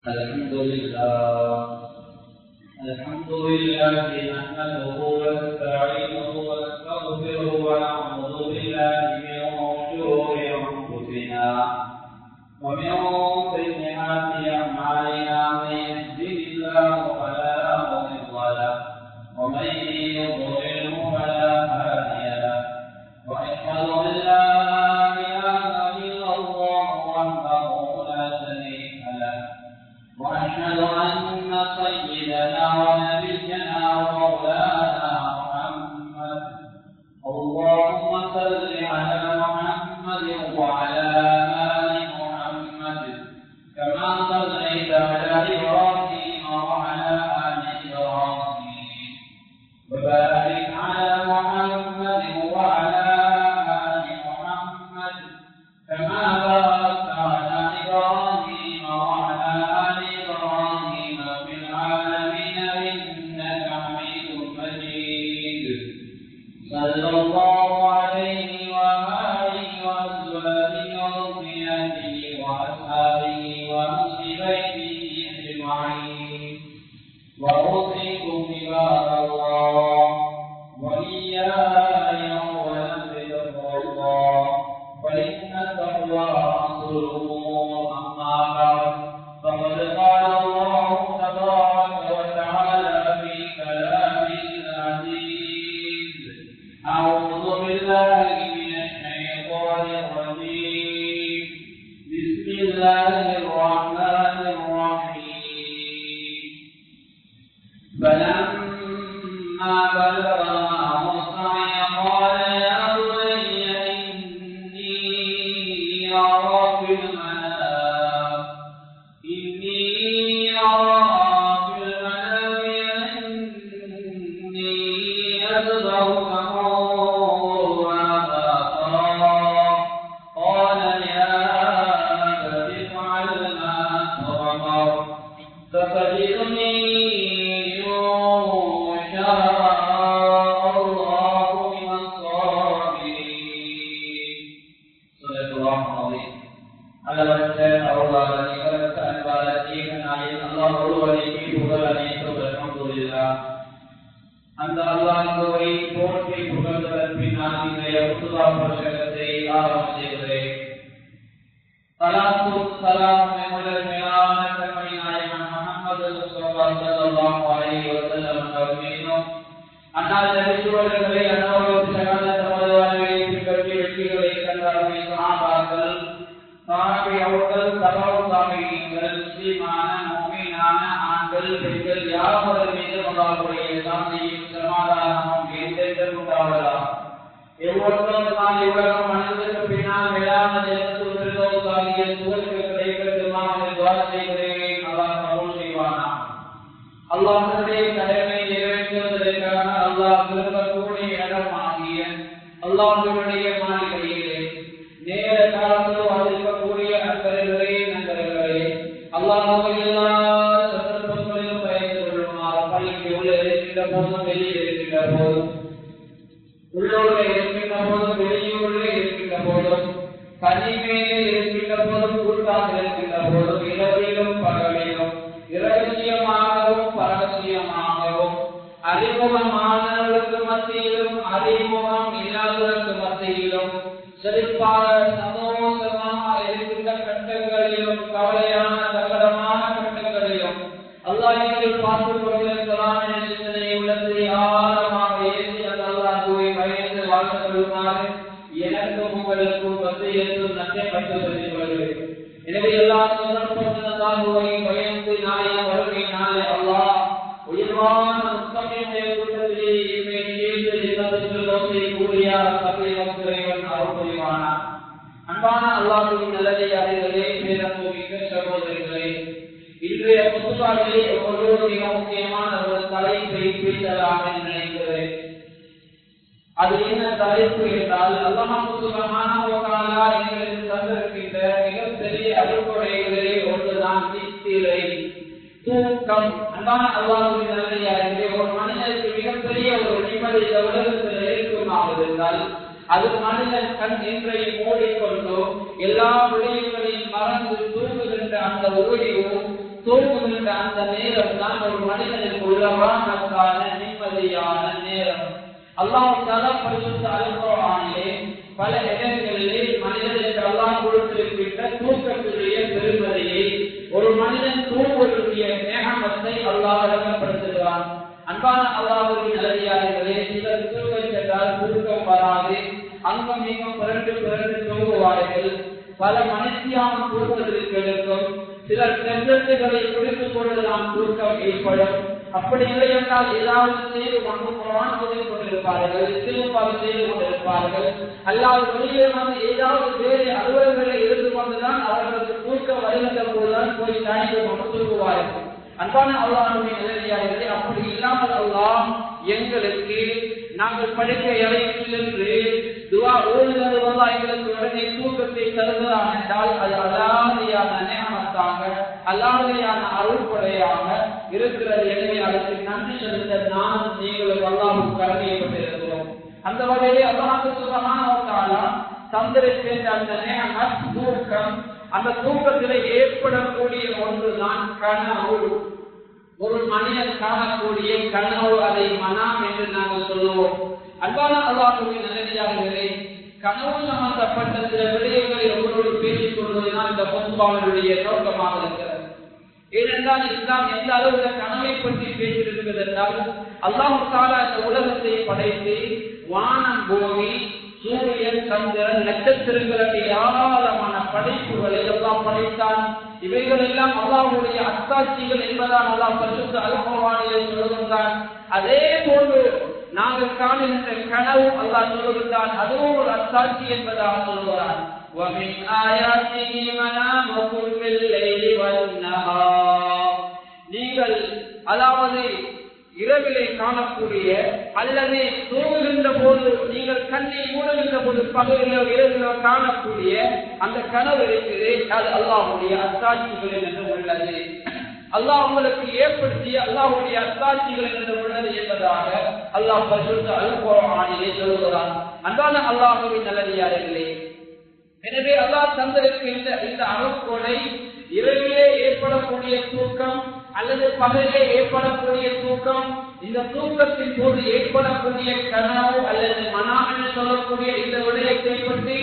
الحمد لله نحمده ونستعينه ونستغفره ونعوذ بالله من شرور أنفسنا ومن سيئات أعمالنا من يهده الله فلا مضل له ومن يضلله فلا هادي له وأشهد أن لا إله إلا الله وحده لا شريك له وأشهد أن سيدنا ونبينا ومولانا محمد اللهم صل على محمد وعلى آل محمد كما صليت على إبراهيم وعلى آل إبراهيم وبارك على محمد وعلى آل محمد كما باركت على إبراهيم وعلى آل إبراهيم في العالمين إنك حميد مجيد صلى الله عليه وآله وأزواجه وذرياته وأصحابه وأهل بيته أجمعين وأوصيكم عباد الله وإياي أولا بتقوى الله فإن التقوى أصل الأمور أما بعد فقد قال الله تبارك وتعالى في كلامه العزيز أعوذ بالله من الشيطان الرجيم بسم الله الرحمن الرحيم فلما بلغ معه السعي قال يا بني إني أرى في المنام أني أذبحك فانظر ماذا ترى قال يا أبت افعل ما تؤمر ستجدني إن شاء الله من الصابرين. صدق الله العظيم. அளவற்ற அருளாளர் நிகரற்ற அன்பாளர் ஏகநாயகன் அல்லாஹ் ஒருவனுக்கே புகழ் அனைத்தும் அல்ஹம்துலில்லாஹ். அந்த அல்லாஹ்வை போற்றி புகழ்ந்ததன் பின்னால் இன்றைய உத்துவா பிரசங்கத்தை ஆரம்பம் செய்கிறேன். ஸலாத்தும் ஸலாமும் எம்முடைய மேலான கண்மணி நாயகன் முஹம்மது ஸல்லல்லாஹு அலைஹி வஸல்லம் அவர்கள் மீதும் அன்னார் நபிசுவர்களை அன்னோடு சகல சமுதாயங்களை பின்பற்றி வெற்றிகளை கண்டார்கள் சஹாபாக்கள் அவர்கள் தபாவு சாமிகள் முஸ்லிமான முஃமினான ஆண்கள் பெண்கள் யாவர் மீது அல்லாஹ்வுடைய சாந்தியும் சமாதானமும் என்றென்றும் உண்டாவதாக. எவ்வளவு நாள் இவ்வுலகம் மனிதனுக்கு பின்னால் மேலான ஜன்னத்துல் ஃபிர்தௌஸ் ஆகிய சுவர்க்க கிடைக்கட்டுமா என்று துஆ செய்கிறேன். அல்லாஹ் கபூல் செய்வானா. அல்லாஹ்வுடைய கடமை நிறைவேற்றுவதற்காக அல்லாஹ் விரும்பக்கூடிய இடமாகிய அல்லாஹ்வுடைய மாளிகையிலே நேர காலத்தில் வந்திருக்கக்கூடிய அன்பர்களே நண்பர்களே அல்லாஹ்வை எல்லா சந்தர்ப்பங்களிலும் பயந்து கொள்ளுமாறு பள்ளிக்கு உள்ள இருக்கின்ற போதும் வெளியே இருக்கின்ற போதும் உள்ளூரில் இருக்கின்ற போதும் வெளியூரில் இருக்கின்ற போதும் தனிமையிலே இருக்கின்ற போதும் கூட்டாக இருக்கின்ற போதும் இரவிலும் பகலிலும் இரகசியமாகவும் பரகசியமாகவும் அறிமுகமானவர்களுக்கு மத்தியிலும் அறிமுகம் இல்லாதவர்களுக்கு மத்தியிலும் செழிப்பான சந்தோஷமாக இருக்கின்ற கட்டங்களிலும் கவலையான சங்கடமான கட்டங்களிலும் அல்லாஹ் நீங்கள் பார்த்துக் கொண்டிருக்கிறான் என்ற சிந்தனை உள்ளத்தை ஆழமாக ஏற்றி அந்த அல்லாஹ்வை பயந்து வாழ்ந்து கொள்ளுமாறு எனக்கும் உங்களுக்கும் வசியத்தும் நன்மை பற்றி சொல்லிக் கொள்கிறேன். எனவே எல்லா சந்தர்ப்பத்திலும் அல்லாஹ்வை பயந்து நாளைய வருகை நாளை அல்லாஹ் உயர்வான முத்தமிழுடைய கூட்டத்திலே இன்மை சேர்ந்து இல்லத்தில் நோக்கி கூடிய சபைவன் அருள் புரிவானார். அன்பான அல்லாஹ்வின் நல்லடியார்களே பேரன்புமிக்க சகோதரர்களே, இன்றைய புத்துபாவிலே ஒவ்வொரு மிக முக்கியமான ஒரு தலைப்பை பேசலாம் என்று நினைக்கிறேன். அது என்ன தலைப்பு என்றால் அல்லாஹ் சுப்ஹானஹு வ தஆலா எங்களுக்கு தந்திருக்கின்ற மிகப்பெரிய அருள்கொடைகளிலே ஒன்றுதான் நித்திரை, தூக்கம். அன்பான அல்லாஹ்வின் நல்லடியார்களே, ஒரு மனிதனுக்கு மிகப்பெரிய ஒரு நிம்மதி இந்த உலகத்தில் இருக்குமாக இருந்தால் அது மனிதன் கண் நின்றை மூடிக்கொண்டு எல்லா விடயங்களையும் மறந்து தூங்குகின்ற அந்த ஓய்வும் தூங்குகின்ற அந்த நேரம் தான் ஒரு மனிதனுக்கு உலகமான நிம்மதியான நேரம். அல்லாஹ் தஆலா பரிசுத்த அல்-குர்ஆனிலே பல இடங்களிலே மனிதனுக்கு அல்லாஹ் கொடுத்திருக்கின்ற தூக்கத்துடைய பெருமதியை, ஒரு மனிதன் தூங்குவதற்குரிய நியமத்தை அல்லாஹ் விளங்கப்படுத்துகிறான். அன்பான அல்லாஹ்வின் நல்லடியார்களே, சிலர் தூக்கம் சென்றால் தூக்கம் வராது, அங்கம் இங்கும் பிறண்டு தூங்குவார்கள். பல மனுஷியானம் தூங்குவதற்கு இருக்கும். சிலர் சென்றங்களை குடித்துக் கொண்டுதான் தூக்கம் ஏற்படும். அப்படி இல்லை என்றால் ஏதாவது செய்து கொண்டிருப்பார்கள், செய்து கொண்டிருப்பார்கள். அல்லாது வெளியே வந்து ஏதாவது வேறு அலுவலர்களை இருந்து கொண்டுதான் அவர்களுக்கு தூக்கம் வருகின்ற போதுதான் போய் சாய்ந்து கொண்டு தூங்குவார்கள். அன்பான அல்லாஹ்வின் நல்லடியார்களே, அப்படி இல்லாமல் அல்லாஹ் எங்களுக்கு நாங்கள் படிக்க அறையில் சென்று துஆ ஓதுவது வல்லா எங்களுக்கு உடனே தூக்கத்தை தருகிறான் என்றால் அது அல்லாஹ்வியான நியமத்தாக, அல்லாஹ்வியான அருள்படையாக இருக்கிறது. எனவே அதற்கு நன்றி செலுத்த நான் நீங்களும் அல்லாஹ்வுக்கு கடமைப்பட்டிருக்கிறோம். அந்த வகையிலே அல்லாஹ் சுப்ஹானஹு வ தஆலா தந்திருக்கின்ற அந்த நியமத் தூக்கம், அந்த தூக்கத்திலே ஏற்படக்கூடிய ஒன்றுதான் கனவு. ஒரு மனிதன் காணக்கூடிய கனவு, அதை மனம் என்று நாங்கள் சொல்லுவோம். அன்பான அல்லாஹ்வின் நல்லடியார்களே, கனவு சம்பந்தப்பட்ட சில விடயங்களை ஒவ்வொரு பேசிக் கொள்வதுதான் இந்த பொதுவாளருடைய நோக்கமாக இருக்கிறது. ஏனென்றால் இஸ்லாம் எந்த அளவுல கனவை பற்றி பேசியிருக்கிறது என்றால், அல்லாஹ் தஆலா இந்த உலகத்தை படைத்து வானம், பூமி, சூரியன், சந்திரன், நட்சத்திரங்கள் ஏராளமான படைப்புகளை எல்லாம் படைத்தான். இவைகள் எல்லாம் அல்லாஹ்வுடைய அத்தாட்சிகள் என்பதால் அல்லாஹ் பரிசுத்த அல்-குர்ஆனிலே சொல்லுகின்றான். அதே போன்று நாங்கள் காணுகின்ற கனவு அல்லாஹ் சொல்லுகின்றான், அதுவும் ஒரு அத்தாட்சி என்பதாக சொல்லுகிறான். وَمِنْ آيَاتِهِ مَنَامُكُمْ بِاللَّيْلِ وَالنَّهَارِ, நீங்கள் அதாவது இரவிலே காணக்கூடிய அல்லது தூங்குகின்ற போது நீங்கள் கண்ணை மூடுகின்ற போது பகலிலோ இரவிலோ காணக்கூடிய அந்த கனவு இருக்குது, அது அல்லாஹ்வுடைய அத்தாட்சிகள் என்று உள்ளது. அல்லாஹ் உங்களுக்கு ஏற்படுத்திய அல்லாஹ்வுடைய அத்தாட்சிகள் என்று உள்ளது என்பதாக அல்லாஹ் பரிசுத்த அல்-குர்ஆனிலே சொல்கிறான். அன்பான அல்லாஹ்வின் நல்லடியார்களே, எனவே அல்லாஹ் தந்திருக்கின்ற இந்த அருட்கொடை, இரவிலே ஏற்படக்கூடிய தூக்கம் அல்லது பகலிலே ஏற்படக்கூடிய தூக்கம், இந்த தூக்கத்தின் போது ஏற்படக்கூடிய கனவு அல்லது மனம் என்று சொல்லக்கூடிய இந்த விடயத்தை பற்றி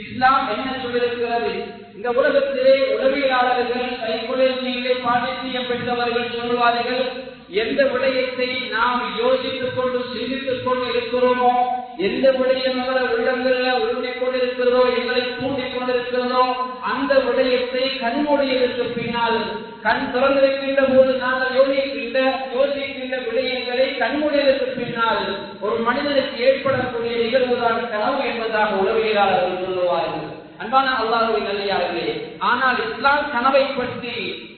இஸ்லாம் என்ன சொல்லியிருக்கிறது? இந்த உலகத்திலே உளவியலாளர்கள், சைக்காலஜியிலே பாண்டித்தியம் பெற்றவர்கள் சொல்வார்கள், எந்த விடயத்தை நாம் யோசித்துக் கொண்டு சிந்தித்துக் கொண்டு இருக்கிறோமோ, எந்த விடயம் எங்கள் உள்ளங்களில் உருட்டிக் கொண்டிருக்கிறதோ, எங்களை தூண்டிக் கொண்டிருக்கிறதோ, அந்த விடயத்தை கண்மூடியதற்கு பின்னால், கண் திறந்திருக்கின்ற போது நாங்கள் யோசிக்கின்ற விடயங்களை கண்மூடியதற்கு பின்னால் ஒரு மனிதனுக்கு ஏற்படக்கூடிய நிகழ்வுதான் கனவு என்பதாக உளவியலாளர்கள் சொல்லுவார்கள். அன்பான அல்லாஹ்வின் நல்லடியார்களே, ஆனால் இஸ்லாம் கனவை பற்றி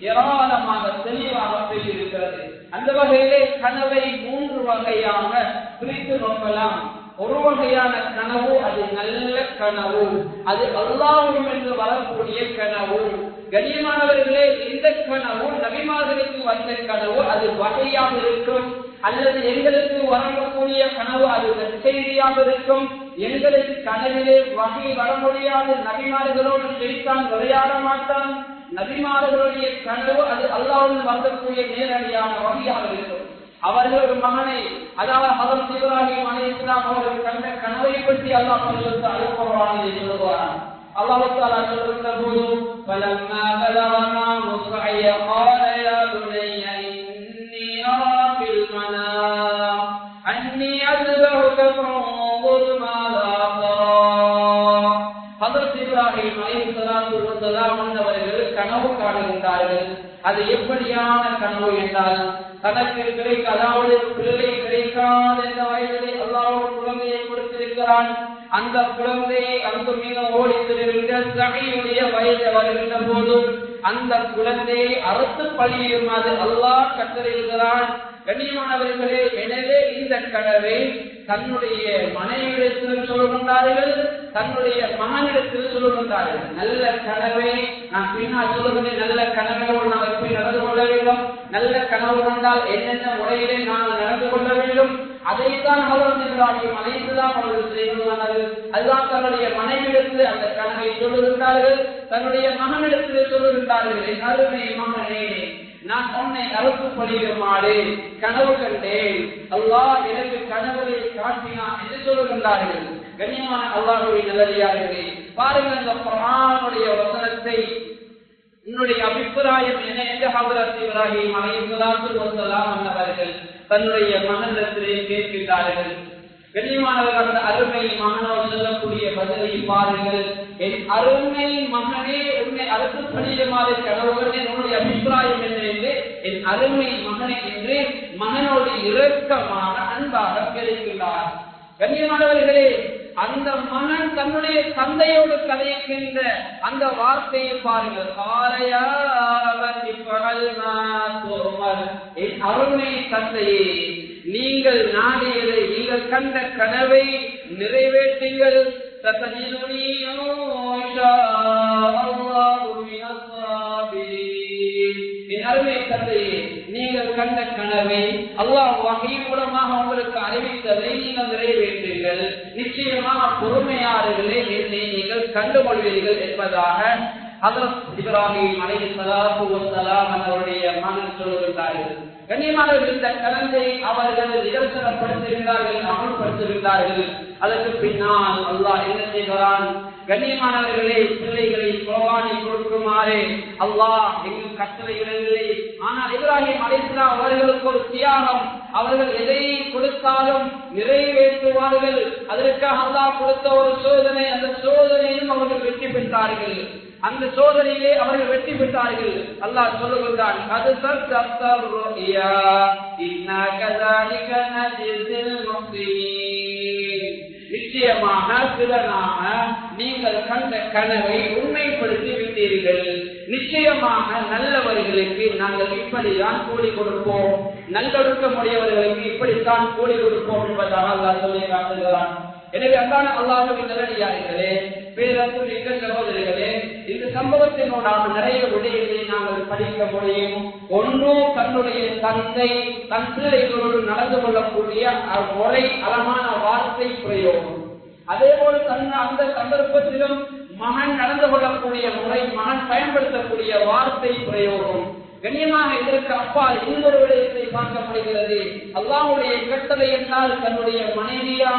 ஏராளமாக தெளிவாக பேசியிருக்கிறது. அந்த வகையிலே கனவை 3 வகையாக பிரித்து நோக்கலாம். ஒரு வகையான கனவு, அது நல்ல கனவு, அது அல்லாஹ்விடம் என்று வரக்கூடிய கனவு. கண்ணியமானவர்களே, இந்த கனவு நபிமார்களுக்கு வந்த கனவு, அது வகையாக இருக்கும். அல்லது எங்களுக்கு வரக்கூடிய கனவு அது நற்செய்தியாக இருக்கும். எங்களுக்கு கனவிலே வகை வர முடியாது. நபிமார்களோடு செய்தான் விளையாட மாட்டான். நபிமார்களுடைய கனவு அது அல்லாஹ்விடம் வரக்கூடிய நேரடியான வகையாக இருக்கும். அவர்கள் ஒரு மகனை, அதாவது ஹஜ்ரத் இப்ராஹிம் அலைஹிஸ்ஸலாம் அவர்கள் கண்ட கனவை பற்றி அல்லாஹ் பரிசுத்த அல்-குர்ஆனிலே சொல்கிறான். அல்லாஹ் தஆலா சொல்கின்ற போது, فَلَمَّا بَلَغَ مَعَهُ السَّعْيَ قَالَ يَا بُنَيَّ إِنِّي أَرَىٰ فِي الْمَنَامِ أَنِّي أَذْبَحُكَ فَانظُرْ مَاذَا تَرَىٰ. ஹஜ்ரத் இப்ராஹிம் அலைஹிஸ்ஸலாத்து வஸ்ஸலாம் அவர்கள் கனவு காணுகின்றார்கள். அது எப்படியான கனவு என்றால், தனக்கு அதாவது பிள்ளை கிடைக்காத என்ற வயதிலே அல்லாஹ் குழந்தையை கொடுத்திருக்கிறான். அந்த குழந்தையை அங்கு மிக ஓடித்திருக்கின்ற சகையுடைய வயது வருகின்ற போது அந்த குழந்தையை அறுத்து பழியுமாறு அல்லாஹ் கட்டளையிடுகிறான். கண்ணியமானவர்களே, எனவே இந்த கனவை தன்னுடைய மனைவிடத்தில் சொல்கின்றார்கள், தன்னுடைய மகனிடத்தில் சொல்கின்றார்கள். நல்ல கனவை நான் பின்னால் சொல்லுகிறேன். நல்ல கனவோடு நாம் எப்படி நடந்து கொள்ள வேண்டும், நல்ல கனவு கொண்டால் என்னென்ன முறையிலே நாம் நடந்து கொள்ள வேண்டும், அதைத்தான் ஹஜ்ரத் இப்ராஹிம் அலைஹிஸ்ஸலாம் அவர்கள் செய்கிறார்கள். அதுதான் தன்னுடைய மனைவிடத்தில் அந்த கனவை சொல்லுகின்றார்கள், தன்னுடைய மகனிடத்தில் சொல்லுகின்றார்கள். என் அருமை மகனே, நான் உன்னை அறுத்து பலியிடுமாறு கனவு கண்டேன், அல்லாஹ் எனக்கு கனவுகளை காட்டினான் என்று சொல்கின்றார்கள். கண்ணியமான அல்லாஹ்வுடைய நல்லடியார்களே, பாருங்கள் இந்த குர்ஆனுடைய வசனத்தை என்னுடைய அபிப்பிராயம் என்ன என்று ஹஜ்ரத் இப்ராஹிம் அலைஹிஸ்ஸலாத்து வஸ்ஸலாம் அவர்கள் தன்னுடைய மகனிடத்திலே கேட்கிறார்கள். கண்ணியமானவர்கள், அந்த அருமை மகனோடு சொல்லக்கூடிய பதிலை பாருங்கள். என் அருமை மகனே, உன்னை அறுத்து பலியிடுமாறு கனவுகளே உன்னுடைய அபிப்பிராயம் என்ன என்று என் அருமை மகனே என்று மகனோடு இரக்கமாக அன்பாக கேட்கிறார். கண்ணியமானவர்களே, அந்த மகன் தன்னுடைய தந்தையோடு கதைக்கின்ற அந்த வார்த்தையை பாருங்கள். என் அருமை தந்தையே, நீங்கள் நாடியதை, நீங்கள் கண்ட கனவை நிறைவேற்றுங்கள். என் அருமை தந்தையே, நீங்கள் கண்ட கனவை அல்லாஹ் வஹீ மூலமாக உங்களுக்கு அறிவித்ததை நீங்கள் நிறைவேற்றுங்கள். நிச்சயமாக பொறுமையாளர்களே என்னை நீங்கள் கண்டுகொள்வீர்கள் என்பதாக ஹஜ்ரத் இப்ராஹிம் அலைஹிஸ்ஸலாத்து வஸ்ஸலாம் அவருடைய மகன் சொல்லுகிறார்கள். கண்ணியமானவர்கள், இந்த கலந்தை அவர்கள் நிதர்சனப்படுத்துகிறார்கள், அமல்படுத்துகிறார்கள். அதற்கு பின்னால் அல்லாஹ் என்ன செய்கிறான்? கண்ணியமானவர்களே, பிள்ளைகளை குர்ஆனை கொடுக்குமாறு அல்லாஹ் எங்கும் கட்டளையிடவில்லை. ஆனால் இப்ராஹிம் அலைஹிஸ்ஸலாம் அவர்களுக்கு ஒரு தியாகம். அவர்கள் எதை கொடுத்தாலும் நிறைவேற்றுவார்கள். அதற்காக அல்லாஹ் கொடுத்த ஒரு சோதனை, அந்த சோதனையிலும் அவர்கள் வெற்றி பெற்றார்கள். அந்த சோதனையிலே அவர்கள் வெற்றி பெற்றார்கள். அல்லாஹ் சொல்லுகிறான், அது சத்தர் ருயா இன்னா கஸாலிக நஜ்ஸில் முஹ்சினீன். நிச்சயமாக சிலனாக நீங்கள் கண்ட கனவை உண்மைப்படுத்தி விட்டீர்கள். நிச்சயமாக நல்லவர்களுக்கு நாங்கள் இப்படிதான் கூலி கொடுப்போம், நல்லொழுக்கமுடையவர்களுக்கு இப்படித்தான் கூலி கொடுப்போம் என்பதாக அல்லாஹ் சொல்லி காட்டுகிறான். எனவே அன்பான அல்லாஹ்வின் நல்லடியார்களே, பேரன்புமிக்க சகோதரர்களே, இந்த சம்பவத்தினோடாக நிறைய விடயங்களை நாங்கள் படிக்க முடியும். ஒன்றோ தன்னுடைய தந்தை தன் பிள்ளைகளோடு நடந்து கொள்ளக்கூடிய முறை, அழகான வார்த்தை பிரயோகம். அதே போல அந்த சந்தர்ப்பத்திலும் மகன் நடந்து கொள்ளக்கூடிய முறை, மகன் பயன்படுத்தக்கூடிய வார்த்தை பிரயோகம். கண்ணியமாக இதற்கு அப்பால் இன்னொரு விடயத்தை பார்க்க முடிகிறது. அல்லாஹ்வுடைய கட்டளை என்றால் தன்னுடைய மனைவியா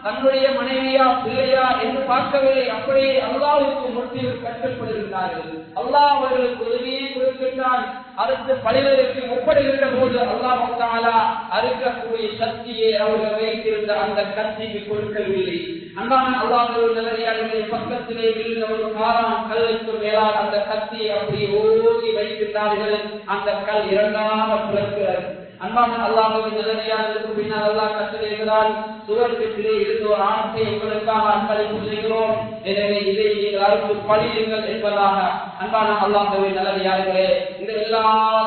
தன்னுடைய மனைவியா பிள்ளையா என்று பார்க்கவில்லை. அப்படியே அல்லாஹ்வுக்கு முற்றிலும் கட்டுப்படுகிறார்கள். அல்லாஹ் அவர்களுக்கு உதவியை கொடுக்கின்றான். அடுத்து பழிவதற்கு ஒப்படுகின்ற போது அல்லாஹ் தஆலா அறுக்கக்கூடிய சக்தியை அவர்கள் வைத்திருந்த அந்த கத்திக்கு கொடுக்கவில்லை. அன்பான அல்லாஹ்வுடைய நல்லடியார்களே, பக்கத்திலே விழுந்த ஒரு காரான் கல்லுக்கு மேலால் அந்த கத்தியை அப்படி ஓங்கி வைக்கின்றார்கள். அந்த கல் இரண்டாக பிளக்கிறது. அன்பான அல்லாஹ்வின் நல்லடியார்களுக்கு பின்னால் அல்லாஹ் கட்டளையிடுகிறான், சுவர்க்கத்திலே இருந்து ஒரு ஆணத்தை உங்களுக்காக அன்பளிப்பு செய்கிறோம், எனவே இதை நீங்கள் அறுத்து பழியுங்கள் என்பதாக. அன்பான அல்லாஹ்வின் நல்லடியார்களே, இந்த எல்லா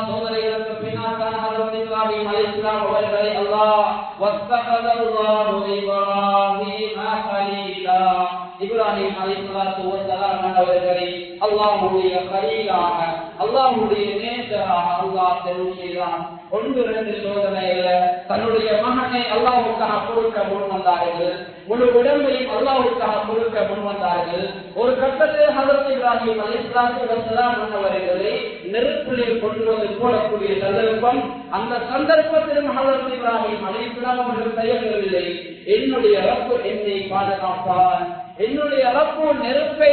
சோதனைகளுக்கு பின்னால் தான் ஹஜ்ரத் இப்ராஹிம் அலைஹிஸ்ஸலாம் அவர்களை அல்லாஹ் வஸ்தகல்லாஹு இப்ராஹீம கலீலா, இப்ராஹிம் அலைஹிஸ்ஸலாத்து வஸ்ஸலாம் அவர்களை அல்லாஹ்வுடைய கலீலாக, அல்லாஹ்வுடைய நேசராக அல்லாஹ் தெரிவு செய்தான். ஒன்று இரண்டு சோதனையில தன்னுடைய மகனை அல்லாஹ்வுக்காக கொடுக்க முன் வந்தார்கள். முழு உடம்பையும் அல்லாஹ்வுக்காக கொடுக்க முன் வந்தார்கள். ஒரு கட்டத்தில் ஹஜ்ரத் இப்ராஹிம் அலைஹிஸ்ஸலாத்து வஸ்ஸலாம் அவர்களை நெருப்பிலே கொண்டு வந்து போடக்கூடிய சந்தர்ப்பம். அந்த சந்தர்ப்பத்திலும் ஹஜ்ரத் இப்ராஹிம் அலைஹிஸ்ஸலாம் அவர்கள் தயங்கவில்லை. என்னுடைய ரப்பு என்னை பாதுகாப்பான், என்னுடைய ரப்பு நெருப்பை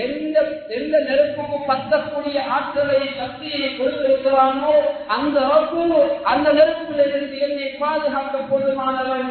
எந்த நெருப்புக்கு பத்தக்கூடிய ஆற்றலை சக்தியை கொடுத்திருக்கிறானோ அந்த ரப்பு அந்த நெருப்பிலிருந்து என்னை பாதுகாக்க போதுமானவன்.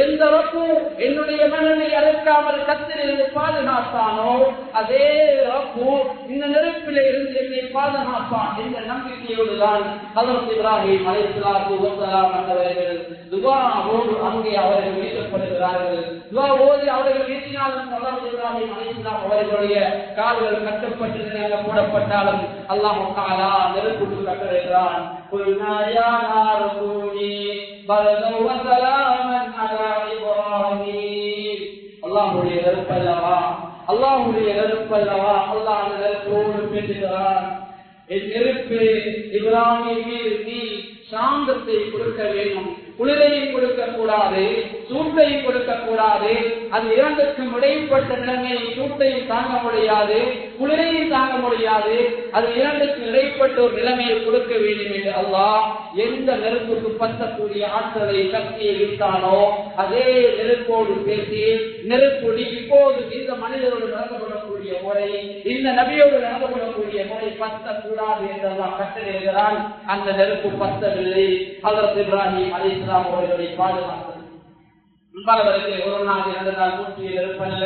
எந்த ரப்பு என்னுடைய மகனை அறுக்காமல் கத்திலிருந்து பாதுகாத்தானோ அதே ரப்பு இந்த நெருப்பிலே இருந்து என்னை பாதுகாப்பான் என்ற நம்பிக்கையோடுதான் ஹஜ்ரத் இப்ராஹிம் அலைஹிஸ்ஸலாத்து வஸ்ஸலாம் அவர்கள் துஆவோடு அங்கே அவர்கள் வீசப்படுகிறார்கள். துஆ ஓதி அவர்கள் வீசினாலும் ஹஜ்ரத் இப்ராஹிம் அலைஹிஸ்ஸலாம் அவர்களுடைய கால்கள் கட்டப்பட்டு போடப்பட்டாலும் அல்லாஹ் தஆலா நெருப்புக்கு கட்டளையிட்டான். குல்னா யா நார் கூனி பர்தன் வ ஸலாமன் அலா இப்ராஹீம். அல்லாஹ்வுடைய நெருப்பல்லவா, அல்லாஹ்வுடைய நெருப்பல்லவா, அல்லாஹ் அந்த நெருப்போடு பேசுகிறான். என் நெருப்பு இப்ராஹீம் மீது நீ சாந்தத்தை கொடுக்க வேண்டும், குளிரையும் கொடுக்க கூடாது, சூட்டையும் கொடுக்க கூடாது. அது இரண்டுக்கும் இடைப்பட்ட நிலைமையை சூட்டையும் தாங்க முடியாது, குளிரையும் தாங்க முடியாது. அது இரண்டுக்கும் இடைப்பட்ட ஒரு நிலைமையை கொடுக்க வேண்டும் என்று அல்லாஹ் எந்த நெருப்புக்கு பற்றக்கூடிய ஆற்றலை சக்தியை விட்டானோ அதே நெருப்போடு பேசி நெருப்பொடி இப்போது இந்த மனிதரோடு நடந்து கொள்ளக்கூடிய முறை, இந்த நபியோடு நடந்து கொள்ளக்கூடிய முறை பற்றக்கூடாது என்றெல்லாம் கட்டளையிடுகிறான். அந்த நெருப்பு பற்றவில்லை. ஹஜ்ரத் இப்ராஹிம் அலைஹிஸ்ஸலாம் அவர்களை பாதுகாத்தது. பலவருக்கு ஒரு நாள் 2 நாள் மூச்சிய நெருப்பல்ல,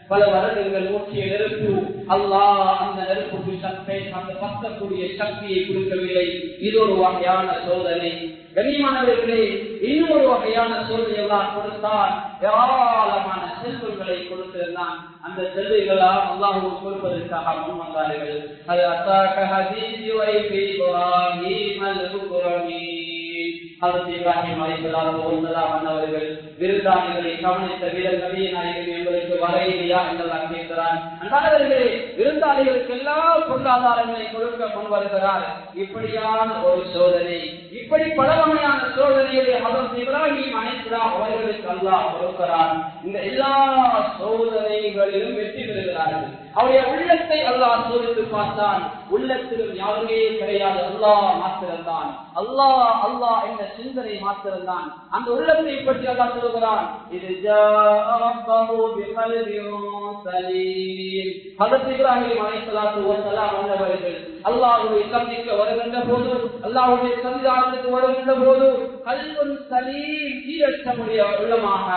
பல வருடங்கள் மூச்சிய நெருப்பு. அல்லாஹ் அந்த நெருப்புக்கு சக்தியை, அந்த பற்றக்கூடிய சக்தியை கொடுக்கவில்லை. இது ஒரு வகையான சோதனை. கண்ணியமானவர்களே, இன்னும் ஒரு வகையான சோதனை எல்லாம் கொடுத்தான். ஏராளமான செல்வங்களை கொடுத்திருந்தான். அந்த செல்வங்களெல்லாம் அல்லாஹ்வுக்கு கொடுப்பதற்காக முன் வந்தார்கள். அது அத்தாக ஹதீஸ் வைஃபி இப்ராஹிம் அல்-முக்ரமீன். ஹஜ்ரத் இப்ராஹிம் அலைஹிஸ்ஸலாம் அவர்கள் விருந்தாளிகளை கவனித்த வீரர் நபியே நாயகம் எங்களுக்கு வரையிலையா என்றெல்லாம் கேட்கிறார். அன்பானவர்களே, விருந்தாளிகளுக்கு எல்லா பொருளாதாரங்களை கொடுக்க முன் வருகிறார். இப்படியான ஒரு சோதனை, இப்படி பல வகையான சோதனைகளை ஹஜ்ரத் இப்ராஹிம் அலைஹிஸ்ஸலாம் அவர்களுக்கு அல்லாஹ் கொடுக்கிறார். இந்த எல்லா சோதனைகளிலும் வெற்றி பெறுகிறார்கள். அவருடைய உள்ளத்தை அல்லாஹ் சோதித்து பார்த்தான். உள்ளத்திலும் யாருமே கிடையாது, அல்லாஹ் மாத்திரம்தான். அல்லாஹ் அல்லாஹ் என்ற சிந்தனை மாத்திரம்தான். அந்த உள்ளத்தை பற்றி அல்லாஹ் சொல்கிறான். இது ஹஜ்ரத் இப்ராஹிம் அலைஹிஸ்ஸலாத்து வஸலாம் அவர்கள் அல்லாஹ்வை சந்திக்க வருகின்ற போது, அல்லாஹ்வுடைய சன்னிதானத்துக்கு வருகின்ற போது கல்புன் சலீம் ஈரேற்றமுடைய உள்ளமாக,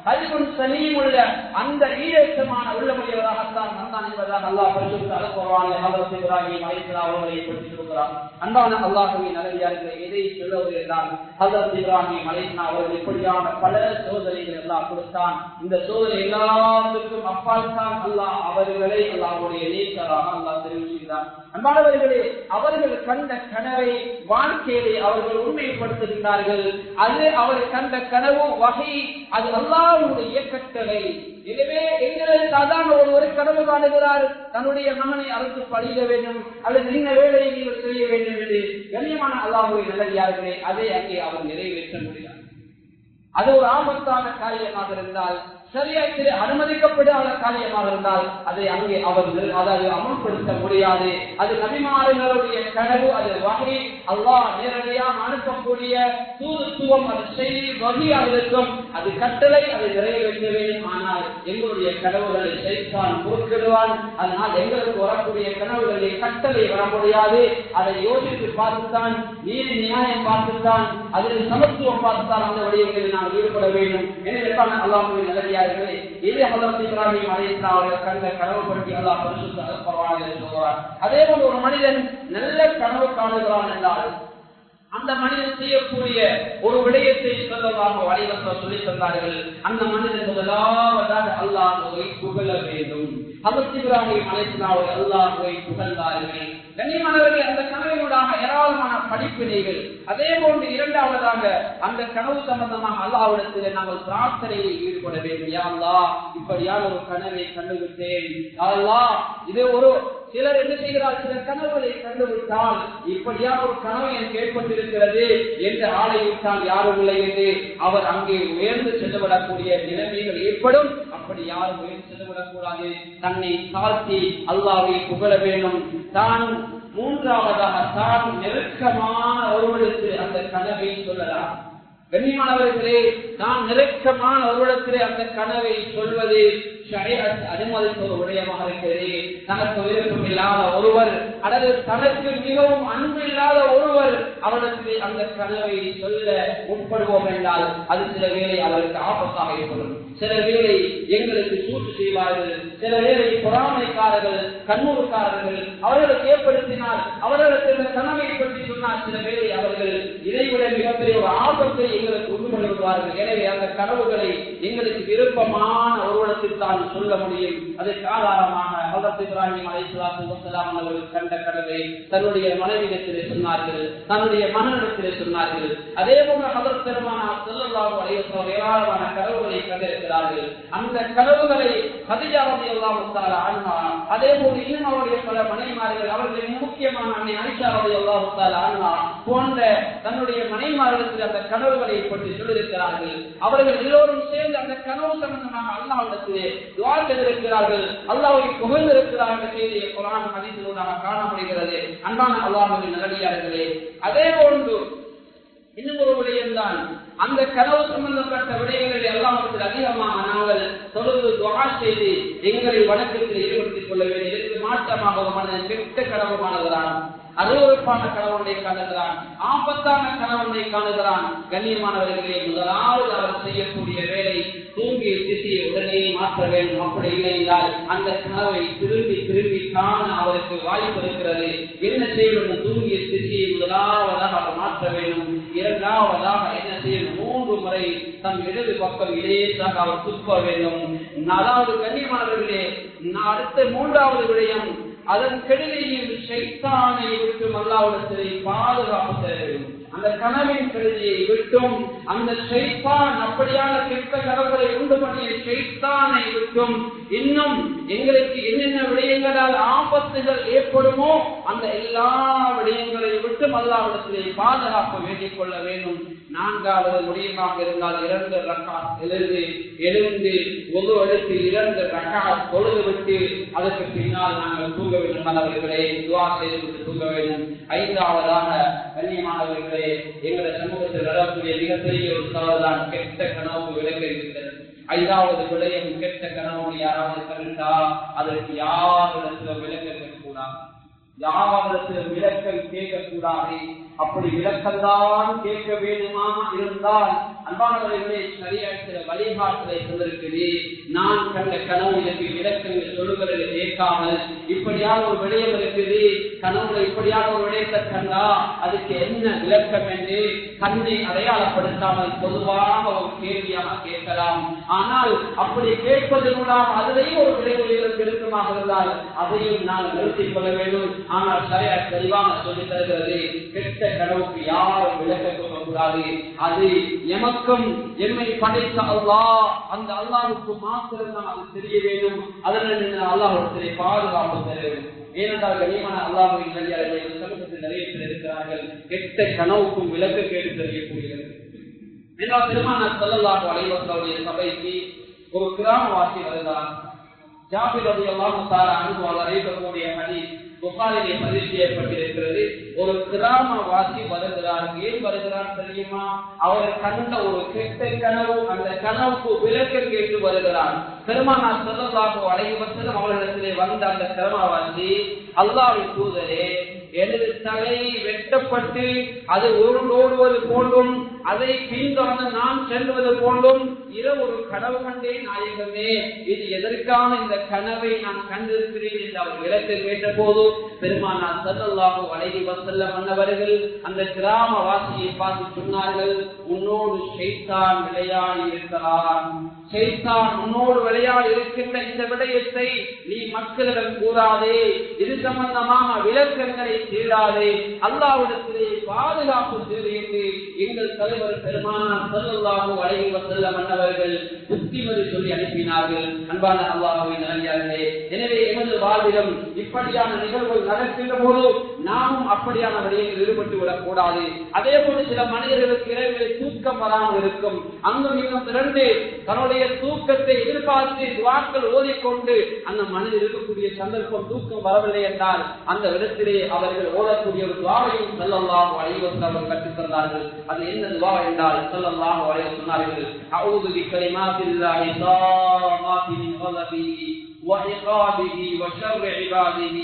கல்புன் சலீம் உள்ள அந்த ஈரேற்றமான உள்ளமுடையவராகத்தான் வந்தான் என்பதாக அல்லாஹ் பரிசுத்த அல் குர்ஆனில் ஹஜ்ரத் இப்ராஹிம் அலைஹிஸ்ஸலாம் அவர்களை பற்றி சொல்கிறார். அன்பான அல்லாஹ்வின் நல்லடியார்களே, எதை சொல்வது என்றால் ஹஜ்ரத் இப்ராஹிம் அலைஹிஸ்ஸலாம் அவர்கள் இப்படியான பல சோதனைகள் எல்லாம் கொடுத்தான். இந்த சோதனை எல்லாத்துக்கும் அப்பால் தான் அல்லாஹ் அவர்களை அல்லாஹ்வுடைய நேசராக அல்லாஹ் தெரிவிக்கிறார். அன்பானவர்களே, அவர்கள் கண்ட கனவை வாழ்க்கையிலே அவர்கள் உண்மைப்படுத்துகின்றார்கள். அது அவர் கண்ட கனவு வகை, அது அல்லாஹ்வுடைய கட்டளை. எனவே எங்களை சாதாரண ஒரு கனவு காணுகிறார், தன்னுடைய மகனை அறுத்து பழிய வேண்டும் அல்லது இந்த வேலையை நீங்கள் செய்ய வேண்டும் என்று கண்ணியமான அல்லாஹ்வுடைய நல்லடியார்களே, அதை அங்கே அவர் நிறைவேற்ற முடியாது. அது ஒரு ஆபத்தான காரியமாக இருந்தால், சரியாய் அனுமதிக்கப்படாத காரியமாக இருந்தால் அதை அங்கே அவர்கள் அதாவது அமல்படுத்த முடியாது. அது நபிமார்களுடைய கனவு, அது வகை, அல்லாஹ் நேரடியாக அனுப்பக்கூடிய தூதுத்துவம், அது செய்தி வகையாக இருக்கும். அது கட்டளை, அதை நிறைவேற்ற வேண்டும். ஆனால் எங்களுடைய கனவுகளை செய்தான் குறுக்கிடுவான். அதனால் எங்களுக்கு வரக்கூடிய கனவுகளை கட்டளை வர முடியாது. அதை யோசித்து பார்த்துத்தான், நீதி நியாயம் பார்த்துத்தான், அதில் சமத்துவம் பார்த்துத்தான் அந்த வழிகளில் நாம் ஈடுபட வேண்டும். எனவே அல்லாஹ்வுடைய நல்லடியார்களே, இது ஹஜ்ரத் இப்ராஹிம் அலைஹிஸ்ஸலாம் அவர்கள் கண்ட கனவு பற்றி அல்லாஹ் பரிசுத்த அல் குர்ஆனில் சொல்கிறார். அதே போல ஒரு மனிதன் நல்ல கனவு காணுகிறான் என்றால் அந்த மனிதன் செய்யக்கூடிய ஒரு விடயத்தை ஸல்லல்லாஹு அலைஹி வஸல்லம் சொல்லி தந்தார்கள். அந்த மனிதன் முதலாவதாக அல்லாஹ்வை புகழ வேண்டும். ஹஜ்ரத் இப்ராஹிம் அலைஹிஸ்ஸலாம் அவர்கள் அல்லாஹ்வை புகழ்ந்தார்கள். கண்ணியமானவர்களே, அந்த கனவினூடாக ஏராளமான படிப்பினைகள். அதே போன்று இரண்டாவதாக அந்த கனவு சம்பந்தமாக அல்லாஹ்விடத்தில் நாங்கள் பிரார்த்தனையில் ஈடுபட வேண்டும். யா அல்லாஹ், இப்படியான ஒரு கனவை கண்டுவிட்டேன். யா அல்லாஹ், இது ஒரு சிலர் என்ன செய்கிறார், சில கனவுகளை கண்டுவிட்டால் இப்படியான ஒரு கனவு எனக்கு ஏற்பட்டிருக்கிறது என்று ஆணையிட்டால் யாரும் இல்லை என்று அவர் அங்கே உயர்ந்து சென்றுவிடக்கூடிய நிலைமைகள் ஏற்படும். அப்படி யாரும் உயர்ந்து சென்றுவிடக்கூடாது. தன்னை தாழ்த்தி அல்லாஹ்வை புகழ வேண்டும். தான் மூன்றாவதாக தான் நெருக்கமான ஒருவருக்கு அந்த கனவை சொல்லலாம். கண்ணியமானவர்களே, தான் நெருக்கமான ஒருவரிடத்திலே அந்த கனவை சொல்வது ஷரீஅத் அனுமதித்த ஒரு விடயமாக இருக்கிறது. தனக்கு விருப்பம் இல்லாத ஒருவர் அல்லது தனக்கு மிகவும் அன்பு இல்லாத ஒருவர் அவரிடத்திலே அந்த கனவை சொல்ல உட்படுவோம் என்றால் அது சில வேளை அவருக்கு ஆபத்தாக ஏற்படும். சில வேளை எங்களுக்கு சூழ்ச்சி செய்வார்கள், சில வேளை பொறாமைக்காரர்கள், கண்ணூர்காரர்கள் அவர்களுக்கு ஏற்படுத்தினால் அவர்களுக்கு இந்த கனவை பற்றி சொன்னால் சில வேளை அவர்கள் இதைவிட மிகப்பெரிய ஒரு ஆபத்தை எங்களுக்கு உண்டு பண்ணிவிடுவார்கள். எனவே அந்த கனவுகளை எங்களுக்கு விருப்பமான ஒருவருக்கு தான் சொல்ல முடியும். அதற்கு ஆதாரமாக ஹஜ்ரத் இப்ராஹிம் அலைஹிஸ்ஸலாத்து வஸலாம் அவர்கள் கண்ட கனவை தன்னுடைய மனைவியிடத்திலே சொன்னார்கள், தன்னுடைய மகனிடத்திலே சொன்னார்கள். அதே போல ஹஜ்ரத் பெருமானார் ஸல்லல்லாஹு அலைஹி வஸல்லம் ஏராளமான கனவுகளை கண்டிருக்கிறார்கள். சொல்லியிருக்கிறார்கள். அந்த கனவுகளை கதிஜா ரலியல்லாஹு தஆலா அன்ஹா, அதே போல இன்னும் அவருடைய பல மனைவிமார்கள், அவர்களின் முக்கியமான அன்னை ஆயிஷா ரலியல்லாஹு தஆலா அன்ஹா போன்ற தன்னுடைய மனைவிமார்களுக்கு அந்த கனவுகளை பற்றி சொல்லியிருக்கிறார்கள். அவர்கள் எல்லோரும் சேர்ந்து அந்த கனவு சம்பந்தமாக அல்லாஹ்விடத்திலே துஆ செய்திருக்கிறார்கள், அல்லாஹ்வை புகழ்ந்திருக்கிறார்கள் செய்தியை குர்ஆன் ஹதீஸிலூடாக காண முடிகிறது. அன்பான அல்லாஹ்வின் நல்லடியார்களே, அதே போன்று இன்னும் ஒரு விடயம்தான், அந்த கனவு சம்பந்தப்பட்ட விடயங்களை அல்லாஹ்விடத்தில் அதிகமாக நாங்கள் தொழுது துஆ செய்து எங்களை வணக்கத்தில் ஈடுபடுத்திக் கொள்ள வேண்டிய. இதற்கு மாற்றமாக ஒரு மனிதன் கெட்ட கனவு காணுகிறான், அருவருப்பான கணவனை காணுகிறான், ஆபத்தான கணவனை காணுகிறான். கண்ணியமானவர்களே, முதலாவது அவர் செய்யக்கூடிய வேலை தூங்கிய திசையை உடனே மாற்ற வேண்டும். அப்படி இல்லை என்றால் அந்த கனவை திரும்பி திரும்பி காண அவருக்கு வாய்ப்பு இருக்கிறது. என்ன செய்ய வேண்டும்? தூங்கிய திசையை முதலாவதாக அவர் மாற்ற வேண்டும். இரண்டாவதாக என்ன செய்யணும்? 3 முறை தன் இடது பக்கம் இலேசாக அவர் துப்ப வேண்டும். அதாவது கண்ணியமானவர்களே, அடுத்த 3வது விடயம், அதன் கெடுதியில் ஷைத்தானை விட்டும் அல்லாஹ்விடத்திலே பாதுகாப்பு தர வேண்டும். அந்த கனவின் கெடுதியை விட்டும், அந்த ஷைத்தான் அப்படியான கெட்ட கனவுகளை உண்டு பண்ணிய ஷைத்தானை விட்டும், இன்னும் எங்களுக்கு என்னென்ன விடயங்களால் ஆபத்துகள் ஏற்படுமோ அந்த எல்லா விடயங்களை விட்டும் அல்லாஹ்விடத்திலே பாதுகாப்பு வேண்டிக் கொள்ள வேண்டும். 4வது முடியமாக இருந்தால் 2 ரக்காத் எழுந்து ஒது எடுத்து 2 ரக்காத் தொழுது விட்டு அதற்கு பின்னால் நாங்கள் தூங்க வேண்டும். அவர்களே, துஆ செய்து தூங்க வேண்டும். 5வதாக கண்ணியமானவர்களே, எங்களுடைய சமூகத்தில் நடக்கக்கூடிய மிகப்பெரிய ஒரு சவால்தான் கெட்ட கனவு விளக்க இருக்கிறது. 5வது விடயம், கெட்ட கனவு யாராவது கண்டா அதற்கு யாரிடத்துல விளக்க கூடாது, யாரிடத்துல விளக்கம் கேட்கக்கூடாது. அப்படி விளக்கம்தான் கேட்க வேண்டுமா இருந்தால் அன்பானவர்களே, சரியான வழிகாட்டுதலை சொல்லிருக்குது. நான் கண்ட கனவு எனக்கு விளக்கங்கள் சொல்லுகிறது கேட்காமல் இப்படியான ஒரு விடயம் இருக்குது, கனவுல இப்படியான ஒரு விடயத்தை கண்டா அதுக்கு என்ன விளக்கம் என்று கண்ணை அடையாளப்படுத்தாமல் பொதுவாக ஒரு கேள்வியாக கேட்கலாம். ஆனால் அப்படி கேட்பதற்குள்ளாக அதிலேயும் ஒரு விளைவுகளுக்கு இருக்குமாக இருந்தால் அதையும் நான் நிறுத்திக் கொள்ள வேண்டும். ஆனால் சரியா தெளிவாக சொல்லி தருகிறது, கெட்ட கனவுக்கு யாரும் விளக்க சொல்லக்கூடாது. அது எமக்கும் எம்மை படைத்த அல்லாஹ், அந்த அல்லாஹ்வுக்கு மாத்திரம்தான் அது தெரிய வேண்டும். அதனால் அல்லாஹ்விடத்திலே பாதுகாப்பு தர வேண்டும். ஏனென்றால் கனிமான அல்லாஹ்வின் நல்லடியார்களே, சமூகத்தில் நிறைய பேர் இருக்கிறார்கள் கெட்ட கனவுக்கும் விளக்க கேட்டு தெரியக்கூடியது. என்றால் பெருமானார் ஸல்லல்லாஹு அலைஹி வஸல்லம் சபைக்கு ஒரு கிராமவாசி வருகிறார். ஜாபிர் ரலியல்லாஹு தஆலா அன்ஹு அறிவிக்கக்கூடிய ஹதீஸ் புகாரிலே பதிவு செய்யப்பட்டிருக்கிறது. ஒரு கிராமவாசி வருகிறார். ஏன் வருகிறார் தெரியுமா? அவர் கண்ட ஒரு கெட்ட கனவு, அந்த கனவுக்கு விளக்கம் கேட்டு வருகிறார். பெருமானார் ஸல்லல்லாஹு அலைஹி வஸல்லம் அவர்களிடத்திலே வந்த அந்த கிராமவாசி, அல்லாஹ்வின் தூதரே, எனது தலை வெட்டப்பட்டு அது ஓடுவது போன்றும் அதை பின்தொடர்ந்து நான் செல்வது போன்றும் இரவு ஒரு கனவு கண்டேன் நாயகமே, இது எதற்கான இந்த கனவை நான் கண்டிருக்கிறேன் என்று அவர் விளக்க கேட்ட போது பெருமானார் ஸல்லல்லாஹு அலைஹி வஸல்லம் அன்னவர்கள் அந்த கிராமவாசியை பார்த்து சொன்னார்கள், உன்னோடு ஷைத்தான் விளையாடி இருக்கிறான். ஷைத்தான் உன்னோடு விளையாடி இருக்கின்ற இந்த விடயத்தை நீ மக்களிடம் கூறாதே, இது சம்பந்தமாக விளக்கங்களை தேடாதே, அல்லாஹ்விடத்திலே பாதுகாப்பு தேடு என்று எங்கள் தலைவர் பெருமானார் ஸல்லல்லாஹு அலைஹி வஸல்லம் அன்னவர்கள் புத்திமதி சொல்லி அனுப்பினார்கள். அன்பான அல்லாஹ்வின் நல்லடியார்களே, எனவே எமது வாழ்விலும் இப்படியான நிகழ்வுகள் நடக்கின்ற போது நாமும் அப்படியான விடயங்களில் ஈடுபட்டு விடக்கூடாது. அதே போல சில மனிதர்களுக்கு இரவில் தூக்கம் வராமல் இருக்கும். அங்கும் இன்னும் திரண்டு தன்னுடைய தூக்கத்தை எதிர்பார்த்து துஆக்கள் ஓதிக்கொண்டு அந்த மனிதர் இருக்கக்கூடிய சந்தர்ப்பம் தூக்கம் வரவில்லை என்றால் அந்த இடத்திலே அவர்கள் ஓதக்கூடிய ஒரு துஆவையும் ஸல்லல்லாஹு அலைஹி வஸல்லம் கற்றுத் தந்தார்கள். அது என்ன துஆ என்றால் ஸல்லல்லாஹு அலைஹி வஸல்லம் சொன்னார்கள், அஊது பிகலிமாத்தில்லாஹி தாம்மாத்தி மின் கலபிஹி وعقابه وشر عباده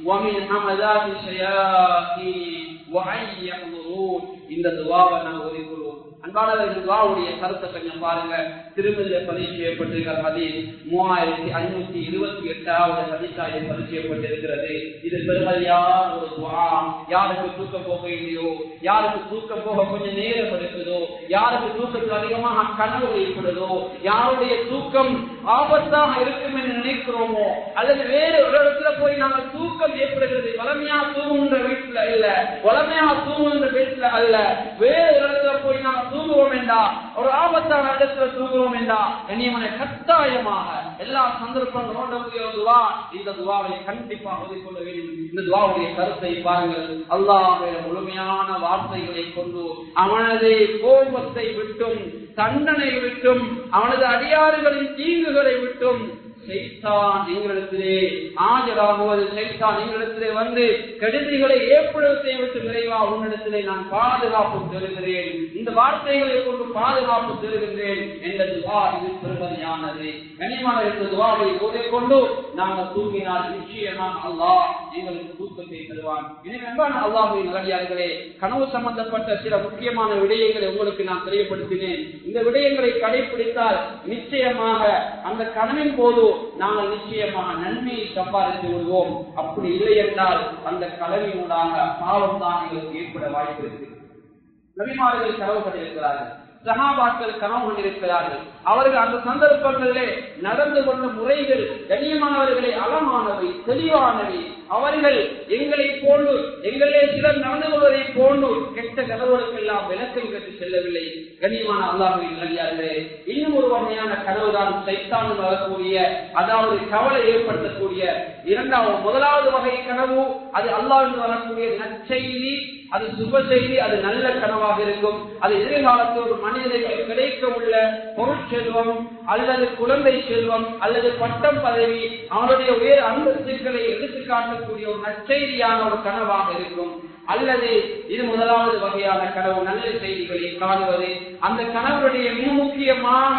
ومن حمدات الشياطين وأن يحضرون. இந்த துஆவை நாம் ஓதிக்கொள்வோம். அன்பானவர்கள், துஆவுடைய கருத்தை கொஞ்சம் பாருங்க. திருமதியிலே பதிவு செய்யப்பட்டிருக்கிற ஹதீஸ் 3528வது ஹதீஸாக பதிவு செய்யப்பட்டிருக்கிறது. இது பெருமதியான ஒரு துஆ. யாருக்கு தூக்கம் போக இல்லையோ, யாருக்கு தூக்கம் போக கொஞ்சம் நேரம் எடுக்குதோ, யாருக்கு தூக்கத்தில் அதிகமாக கனவு ஏற்படுதோ, யாருடைய தூக்கம் ஆபத்தாக இருக்கும் என்று நினைக்கிறோமோ அல்லது வேறு ஒரு இடத்துல போய் நாங்கள் தூக்கம் ஏற்படுகிறது, வளமையா தூங்குகின்ற வீட்டுல இல்ல, வளமையா தூங்குகின்ற வீட்டுல அல்ல, வேறு ஒரு இடத்துல போய் நாங்கள் தூங்குவோம் என்றா, ஒரு ஆபத்தான இடத்துல தூங்குவோம் என்றா, கண்ணியமான கட்டாயமாக எல்லா சந்தர்ப்பங்களோட துவா, இந்த துவாவை கண்டிப்பாக ஓதிக்கொள்ள வேண்டும். இந்த துவாவுடைய கருத்தை பாருங்கள். அல்லாஹ்வுடைய முழுமையான வார்த்தைகளை கொண்டு அவனது கோபத்தை விட்டும் தண்டனை விட்டும் அவனது அடியாறுகளின் தீங்குகளை விட்டும் சைத்தான் எங்களிடத்திலே ஆஜராகுவது, சைத்தான் எங்களிடத்திலே வந்து கெடுதிகளை ஏற்படுவதை விட்டு விரைவா உன்னிடத்திலே நான் பாதுகாப்பு தருகிறேன், இந்த வார்த்தைகளை கொண்டு பாதுகாப்பு தருகின்றேன் என்ற துவா இது பெருமதியானது. கனிமான இந்த துவாவை ஓதிக்கொண்டு நாங்கள் தூங்கினால் நிச்சயமாக அல்லாஹ் எங்களுக்கு தூக்கத்தை தருவான். எனவே அன்பான அல்லாஹ்வின் நல்லடியார்களே, கனவு சம்பந்தப்பட்ட சில முக்கியமான விடயங்களை உங்களுக்கு நான் தெரியப்படுத்தினேன். இந்த விடயங்களை கடைபிடித்தால் நிச்சயமாக அந்த கனவின் போது நாங்கள் நிச்சயமாக நன்மையை சம்பாதித்து விடுவோம். அப்படி இல்லை என்றால் அந்த கனவினூடாக பாவம் தான் எங்களுக்கு ஏற்பட வாய்ப்பு இருக்கு. நபிமார்கள் கனவு கண்டிருக்கிறார்கள், சஹாபாக்கள் கனவு கொண்டிருக்கிறார்கள். அவர்கள் அந்த சந்தர்ப்பங்களிலே நடந்து கொண்ட முறைகள் கண்ணியமானவர்களை அழகானவை, தெளிவானவை. அவர்கள் எங்களை போன்று எங்களே சிலர் நடந்து கொள்வதை போன்று கெட்ட கனவுகளுக்கெல்லாம் விளக்கம் கற்று செல்லவில்லை. கண்ணியமான அல்லாஹ்வின் நல்லடியார்களே, இன்னும் ஒரு வகையான கனவுதான் சைத்தான் வரக்கூடிய, அதாவது கவலை ஏற்படுத்தக்கூடிய முதலாவது வகை கனவு. அது அல்லாஹ்விலிருந்து வரக்கூடிய நற்செய்தி, அது சுப செய்தி, அது நல்ல கனவாக இருக்கும். அது எதிர்காலத்தில் ஒரு மனிதனுக்கு கிடைக்க உள்ள பொருட்செல்வம் அல்லது குழந்தை செல்வம் அல்லது பட்டம் பதவி, அவனுடைய உயர் அந்தஸ்துகளை எடுத்துக்காட்டக்கூடிய ஒரு நற்செய்தியான ஒரு கனவாக இருக்கும். அல்லது இது முதலாவது வகையான கனவு, நல்ல செய்திகளை காணுவது. அந்த கனவுடைய மிக முக்கியமாக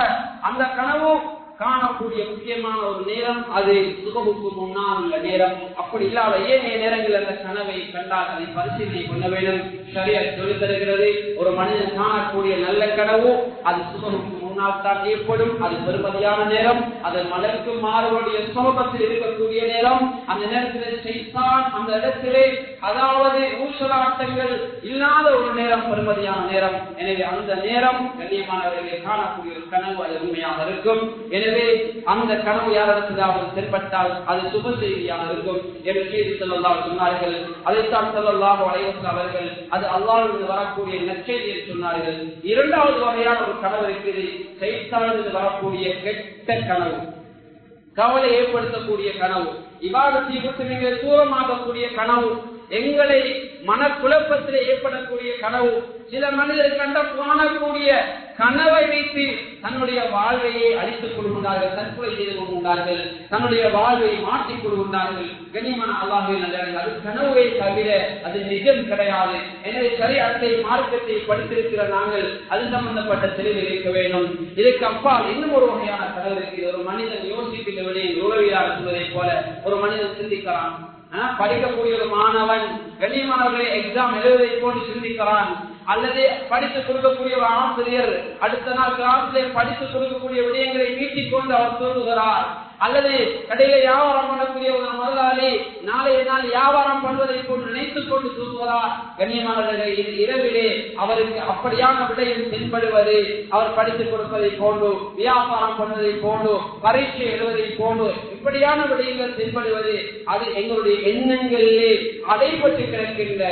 அந்த கனவு காணக்கூடிய முக்கியமான ஒரு நேரம் அது சுபகுக்கு முன்னால் உள்ள நேரம். அப்படி இல்லாத ஏனைய நேரங்கள் அந்த கனவை கண்டால் அதை பரிசீலனை பண்ண வேண்டும். ஷரியத் சொல்லித் தருகிறது, ஒரு மனிதன் காணக்கூடிய நல்ல கனவு அது சுபகுக்கு முன்னால் தான் ஏற்படும். அது பெருமதியான நேரம், அது மலருக்கு மாறுபடிய சோபத்தில் இருக்கக்கூடிய நேரம். அந்த நேரத்தில் சைத்தான் அந்த இடத்திலே, அதாவது ஊசலாட்டங்கள் இல்லாத ஒரு நேரம், பெருமதியான நேரம். எனவே அந்த நேரம் கண்ணியமானவர்களை காணக்கூடிய ஒரு கனவு அது உண்மையாக இருக்கும். எனவே அந்த கனவு யாரிடத்திலாவது தென்பட்டால் அது சுப செய்தியாக இருக்கும் என்று செய்தி ஸல்லல்லாஹு சொன்னார்கள். அதைத்தான் ஸல்லல்லாஹு அலைஹி வஸல்லம் அவர்கள் அது அல்லாஹ்விலிருந்து வரக்கூடிய நற்செய்தி என்று சொன்னார்கள். இரண்டாவது வகையான ஒரு கனவு இருக்குது, சைத்தானிலிருந்து வரக்கூடிய கெட்ட கனவு, கவலை ஏற்படுத்தக்கூடிய கனவு, இபாதத்தை விட்டு நீங்கள் தூரமாகக்கூடிய கனவு, எங்களை மனக்குழப்பத்திலே ஏற்படக்கூடிய கனவு. சில மனிதர்கள் கண்ட காணக்கூடிய கனவை வைத்து தன்னுடைய வாழ்வையை அழித்துக் கொள்கின்றார்கள், தற்கொலை செய்து கொள்கின்றார்கள், தன்னுடைய வாழ்வை மாற்றிக் கொள்கின்றார்கள். கண்ணியமான அல்லாஹ்வின் நல்லடியார்களே, அது கனவை தவிர அது நிஜம் கிடையாது. எனவே ஷரியத்தை மார்க்கத்தை படித்திருக்கிற நாங்கள் அது சம்பந்தப்பட்ட தெளிவு இருக்க வேண்டும். இதற்கு அப்பால் இன்னும் ஒரு வகையான கனவு இருக்கிறது. ஒரு மனிதன் யோசிக்கின்ற விடையை உளவியலாளர் சொல்வதை போல ஒரு மனிதன் சிந்திக்கிறான். படிக்கக்கூடிய ஒரு மாணவன் கண்ணியமானவர்களை எக்ஸாம் எழுதுவதை போன்று சிந்திக்கிறான். அல்லது படித்துக் கொடுக்கக்கூடிய ஒரு ஆசிரியர் அடுத்த நாள் கிளாஸ்ல படித்துக் கொடுக்கக்கூடிய விடயங்களை மீட்டிக் கொண்டு அவர் சொல்லுகிறார். அல்லது கடையில வியாபாரம் பண்ணக்கூடிய ஒரு முதலாளி நாளைய நாள் வியாபாரம் பண்ணுவதை போன்று நினைத்துக் கொண்டு தூங்குகிறார். கண்ணியமானவர்கள், இரவிலே அவருக்கு அப்படியான விடயம் தென்படுவது, அவர் படித்துக் கொடுப்பதை போன்று, வியாபாரம் பண்ணுவதை போன்று, பரீட்சை எழுவதை போன்று இப்படியான விடயங்கள் தென்படுவது அது எங்களுடைய எண்ணங்களிலே அடைபட்டு கிடக்கின்ற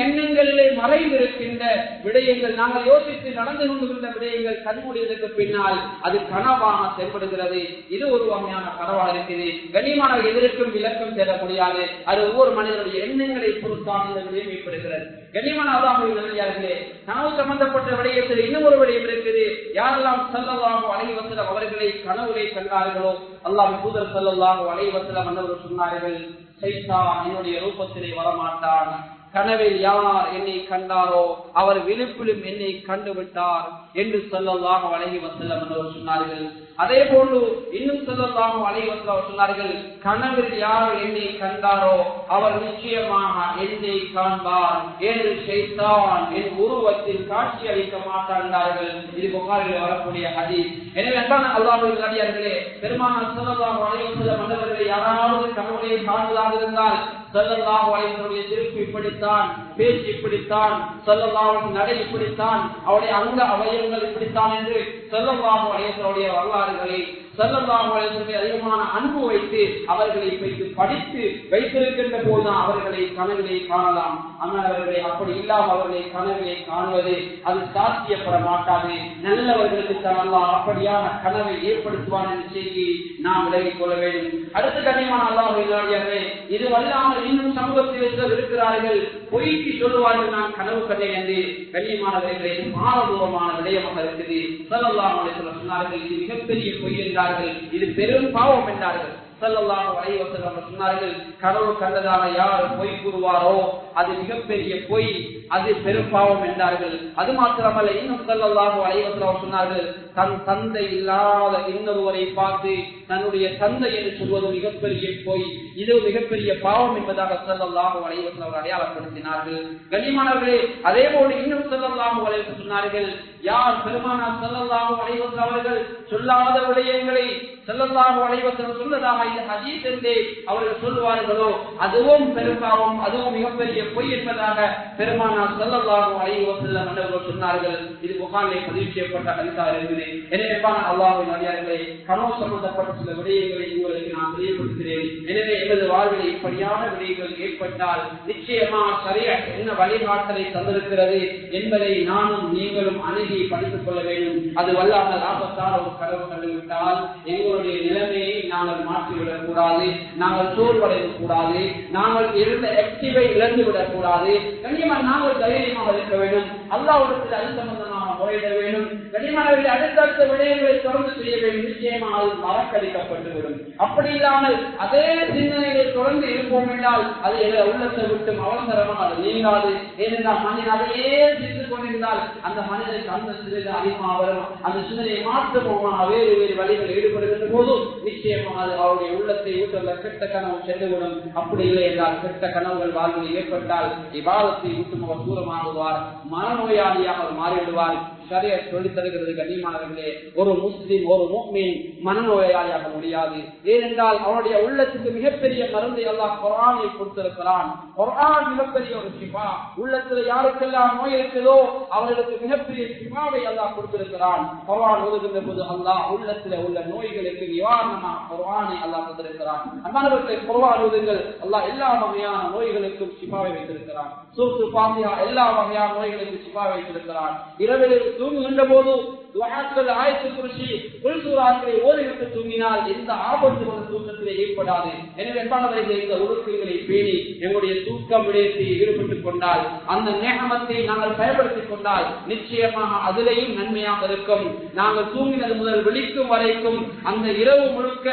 எண்ணங்களிலே மறைந்திருக்கின்ற விடயங்கள், நாங்கள் யோசித்து நடந்து கொண்டிருந்த விடயங்கள் கண்மூடியதற்கு பின்னால் அது கனவாக தென்படுகிறது. இது ஒரு வகையான கனவாக இருக்குது. கண்ணியமானவர்கள் எதற்கும் விளக்கம் தேட முடியாது. அது ஒவ்வொரு மனிதனுடைய எண்ணங்களை பொறுத்தான் இந்த விடயம் ஏற்படுகிறது. கண்ணியமான அல்லாஹ்வின் நல்லடியார்களே, கனவு சம்பந்தப்பட்ட விடயத்தில் இன்னும் ஒரு விடயம் இருக்குது. யாரெல்லாம் ஸல்லல்லாஹு அலைஹி வஸல்லம் அவர்களை கனவுகளை கண்டார்களோ, அல்லாஹ்வின் தூதர் ஸல்லல்லாஹு அலைஹி வஸல்லம் அவர்கள் சொன்னார்கள், சைத்தான் என்னுடைய ரூபத்திலே வரமாட்டான். கனவில் யார் என்னை கண்டாரோ அவர் விழிப்பிலும் என்னை கண்டுவிட்டார் என்று ஸல்லல்லாஹு அலைஹி வஸல்லம் அவர்கள் சொன்னார்கள். அதே போன்று இன்னும் ஸல்லல்லாஹு அலைஹி வஸல்லம் சொன்னார்கள், கனவில் யார் என்னை கண்டாரோ அவர் நிச்சயமாக என்னை காண்பார் என்று ஷைத்தான் என் உருவத்தில் காட்சி அளிக்க மாட்டார்கள். இது புகாரில் வரக்கூடிய ஹதீஸ். எனவே அல்லாஹ்வின் நல்லடியார்களே, பெருமானார் ஸல்லல்லாஹு அலைஹி வஸல்லம் அவர்கள் யாராவது கனவுகளை காண்பதாக இருந்தால் ஸல்லல்லாஹு அலைஹி வஸல்லம் திருப்பி இப்படித்தான், பேச்சு இப்படித்தான், ஸல்லல்லாஹு நடை இப்படித்தான், அவருடைய அங்க அவயவங்கள் இப்படித்தான் என்று ஸல்லல்லாஹு அலைஹி வஸல்லம் வரலாறுகளை ஸல்லல்லாஹு அலைஹி வஸல்லம் அதிகமான அன்பு வைத்து அவர்களை வைத்து படித்து வைத்திருக்கின்ற போதுதான் அவர்களை கனவிலே காணலாம். ஆனால் அவர்களை அப்படி இல்லாமல் அவர்களை கனவிலே காணுவது அது சாத்தியப்பட மாட்டாது. நல்லவர்களுக்கு தான் அல்லாஹ் அப்படியான கனவை ஏற்படுத்துவான் என்ற செய்தியை நாம் விலகிக் கொள்ள வேண்டும். அடுத்த கண்ணியமான அல்லாஹ்வே, இது வல்லாமல் இன்னும் சமூகத்தில் இருக்கிறார்கள், பொய்க்கு சொல்லுவார்கள் நான் கனவு கண்டேன் என்று. கண்ணியமானவர்களே, பாரதூரமான விடயமாக இருக்குது. ஸல்லல்லாஹு அலைஹி வஸல்லம் சொன்னார்கள், இது மிகப்பெரிய பொய் என்றார்கள், இது பெரும் பாவம் என்றார்கள். ஸல்லல்லாஹு அலைஹி வஸல்லம் சொன்னார்கள், கனவு கண்டதாக யார் பொய் கூறுவாரோ அது மிகப்பெரிய பொய், அது பெரும் பாவம் என்றார்கள். அது மாத்திரமல்ல, இன்னும் ஸல்லல்லாஹு அலைஹி வஸல்லம் சொன்னார்கள், தன் தந்தை இல்லாத இன்னொருவரை பார்த்து தன்னுடைய தந்தை என்று சொல்வது மிகப்பெரிய பொய், இது மிகப்பெரிய பாவம் என்பதாக ஸல்லல்லாஹு அலைஹி வஸல்லம் அடையாளப்படுத்தினார்கள். கண்ணியமானவர்களே, அதே போல இன்னும் ஸல்லல்லாஹு அலைஹி வஸல்லம் சொன்னார்கள், யார் பெருமானார் ஸல்லல்லாஹு அலைஹி வஸல்லம் அவர்கள் சொல்லாத விடயங்களை ஸல்லல்லாஹு அலைஹி வஸல்லம் சொன்னதாக இந்த ஹதீஸ் என்றே அவர்கள் சொல்வார்களோ அதுவும் பெரும்பாவம், அதுவும் மிகப்பெரிய பொய் என்பதாக பெருமானார் ஸல்லல்லாஹு அலைஹி வஸல்லம் அவர்கள் சொன்னார்கள். இது புகாரிலே பதிவு செய்யப்பட்ட ஹதீஸாக இருக்குது. எனவே அல்லாஹ்வின் அடியார்களே, கனவு சம்பந்தப்பட்ட சில விடயங்களை உங்களுக்கு நான் தெளிவுபடுத்துகிறேன். எனவே எமது வாழ்வில் இப்படியான விடயங்கள் ஏற்பட்டால் நிச்சயமாக சரியாக என்ன வழிகாட்டலை தந்திருக்கிறது என்பதை நானும் நீங்களும் அணுகி படித்துக் கொள்ள வேண்டும். அது வல்லாமல் ஆபத்தான ஒரு கனவு கண்டுவிட்டால் எங்களுடைய நிலைமையை நாங்கள் மாற்றிவிடக் கூடாது, நாங்கள் சோர்வடையக் கூடாது, நாங்கள் இருந்த ஆக்டிவை இழந்துவிடக் கூடாது. கண்ணியமாக நாங்கள் தைரியமாக இருக்க வேண்டும். அல்லாஹ்விடத்தில் அது சம்பந்தமாக முறையிட வேண்டும். கண்ணியமானவர்களை அடுத்தடுத்த விடயங்களை தொடர்ந்து செய்ய வேண்டும். நிச்சயமாக அது மறக்கடிக்கப்பட்டுவிடும். அப்படி இல்லாமல் அதே சிந்தனைகளை தொடர்ந்து இருப்போம் என்றால் அது எங்கள் உள்ளத்தை விட்டு அவசரமாக அது நீங்காது. ஏனென்றால் மனிதன் அதையே சிந்து கொண்டிருந்தால் அந்த மனிதனுக்கு அந்த சிந்தனை அதிகமாக வரும். அந்த சிந்தனையை மாற்றமாக வேறு வேறு வழிகளில் ஈடுபடுகின்ற போது நிச்சயமாக அது அவருடைய உள்ளத்தை விட்டுள்ள கெட்ட கனவு சென்றுவிடும். அப்படி இல்லை என்றால் கெட்ட கனவுகள் வாழ்வில் ஏற்பட்டால் இபாதத்தை விட்டு அவர் தூரமாகுவார், மனநோயாளியாக அவர் மாறிவிடுவார். ஷரியத் சொல்லித் தருகிறது கண்ணியமானவர்களே, ஒரு முஸ்லிம் ஒரு முஃமின் மனநோயாளியாக முடியாது. ஏனென்றால் அவனுடைய உள்ளத்துக்கு மிகப்பெரிய மருந்தை அல்லாஹ் குர்ஆனில் கொடுத்திருக்கிறான். குர்ஆன் மிகப்பெரிய ஒரு ஷிஃபா. உள்ளத்தில் யாருக்கெல்லாம் நோய் இருக்குதோ அவர்களுக்கு மிகப்பெரிய ஷிஃபாவை அல்லாஹ் கொடுத்திருக்கிறான். குர்ஆன் ஓதுகின்ற போது அல்லாஹ் உள்ளத்தில் உள்ள நோய்களுக்கு நிவாரணமாக குர்ஆனை அல்லாஹ் கொடுத்திருக்கிறான். அன்பானவர்களே, குர்ஆன் ஓதுங்கள், அல்லாஹ் எல்லா வகையான நோய்களுக்கும் ஷிஃபாவை வைத்திருக்கிறான். சூரத்துல் ஃபாத்திஹா எல்லா வகையான நோய்களுக்கும் ஷிஃபாவை வைத்திருக்கிறான். இரவில் தூங்குகின்ற போது துஆக்கள், ஆயத்துல் குர்சி, குல் சூராக்களை ஓதிவிட்டு தூங்கினால் எந்த ஆபத்தும் அந்த தூக்கத்திலே ஏற்படாது. எனவே அன்பானவர்களே, இந்த ஒழுக்கங்களை பேணி எங்களுடைய தூக்கம் விடயத்தில் ஈடுபட்டுக் கொண்டால், அந்த நேமத்தை நாங்கள் பயன்படுத்திக் கொண்டால் நிச்சயமாக அதிலேயும் நன்மையாக இருக்கும். நாங்கள் தூங்கினது முதல் விழிக்கும் வரைக்கும் அந்த இரவு முழுக்க